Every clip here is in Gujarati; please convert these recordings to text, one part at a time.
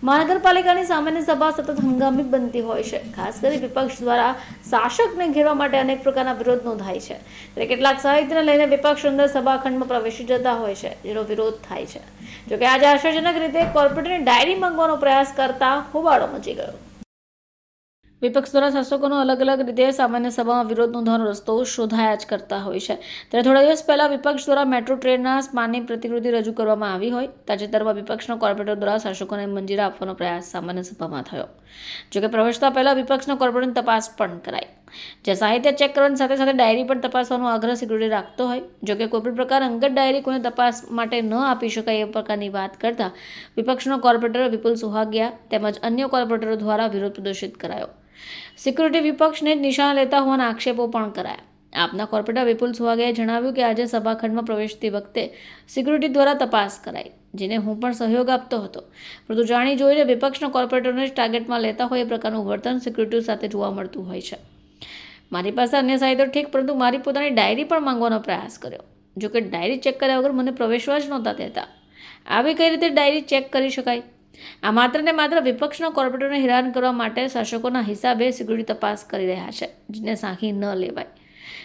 મહાનગરપાલિકાની સામાન્ય સભા સતત હંગામી બનતી હોય છે. ખાસ કરી વિપક્ષ દ્વારા શાસકને ઘેરવા માટે અનેક પ્રકારના વિરોધ નોંધાય છે. ત્યારે કેટલાક સાહિત્યને લઈને વિપક્ષ અંદર સભાખંડમાં પ્રવેશી જતા હોય છે, જેનો વિરોધ થાય છે. જોકે આજે આશ્ચર્યજનક રીતે કોર્પોરેટરની ડાયરી માંગવાનો પ્રયાસ કરતા હોબાળો મચી ગયો. વિપક્ષ દ્વારા શાસકોનો અલગ અલગ રીતે સામાન્ય સભામાં વિરોધ નોંધવાનો રસ્તો શોધાયા જ કરતા હોય છે. ત્યારે થોડા દિવસ પહેલા વિપક્ષ દ્વારા મેટ્રો ટ્રેનના સ્પાનની પ્રતિકૃતિ રજૂ કરવામાં આવી હોય. તાજેતરમાં વિપક્ષના કોર્પોરેટર દ્વારા શાસકોને મંજીરા આપવાનો પ્રયાસ સામાન્ય સભામાં થયો. જોકે પ્રવેશતા પહેલા વિપક્ષના કોર્પોરેટરની તપાસ પણ કરાઈ, જે સાહિત્ય ચેક કરવાની સાથે સાથે ડાયરી પણ તપાસવાનો આગ્રહ સિક્યુરિટી રાખતો હોય. જોકે કોઈ પણ પ્રકાર અંગત ડાયરી કોઈને તપાસ માટે ન આપી શકાય એ પ્રકારની વાત કરતા વિપક્ષના કોર્પોરેટર વિપુલ સુહાગિયા તેમજ અન્ય કોર્પોરેટરો દ્વારા વિરોધ પ્રદર્શિત કરાયો. સિક્યુરિટી વિપક્ષને નિશાન લેતા હોવાના આક્ષેપો પણ કરાયા. આપના કોર્પોરેટર વિપુલ સુહાગિયાએ જણાવ્યું કે આજે સભાખંડમાં પ્રવેશતી વખતે સિક્યુરિટી દ્વારા તપાસ કરાઈ, જેને હું પણ સહયોગ આપતો હતો, પરંતુ જાણી જોઈને વિપક્ષના કોર્પોરેટરોને જ ટાર્ગેટમાં લેતા હોય એ પ્રકારનું વર્તન સિક્યુરિટી સાથે જોવા મળતું હોય છે. મારી પાસે અન્ય સાહિત્ય ઠીક, પરંતુ મારી પોતાની ડાયરી પણ માંગવાનો પ્રયાસ કર્યો. જોકે ડાયરી ચેક કર્યા વગર મને પ્રવેશવા જ નહોતા દેતા. આવી કઈ રીતે ડાયરી ચેક કરી શકાય? આ માત્ર ને માત્ર વિપક્ષના કોર્પોરેટરને હેરાન કરવા માટે શાસકોના હિસાબે સિક્યુરિટી તપાસ કરી રહ્યા છે, જેને સાંખી ન લેવાય.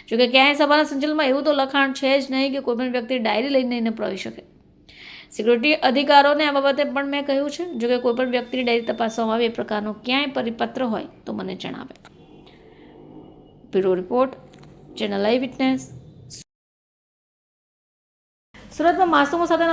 જોકે ક્યાંય સભાના સંચાલનમાં એવું તો લખાણ છે જ નહીં કે કોઈ પણ વ્યક્તિ ડાયરી લઈને ન પ્રવેશી શકે. સિક્યુરિટી અધિકારોને આ બાબતે પણ મેં કહ્યું છે. જોકે કોઈ પણ વ્યક્તિની ડાયરી તપાસવામાં આવે એ પ્રકારનો ક્યાંય પરિપત્ર હોય તો મને જણાવે. બ્યુરો રિપોર્ટ, ચેનલ આઈ વિટનેસ. સુરતમાં માસૂમો સાથે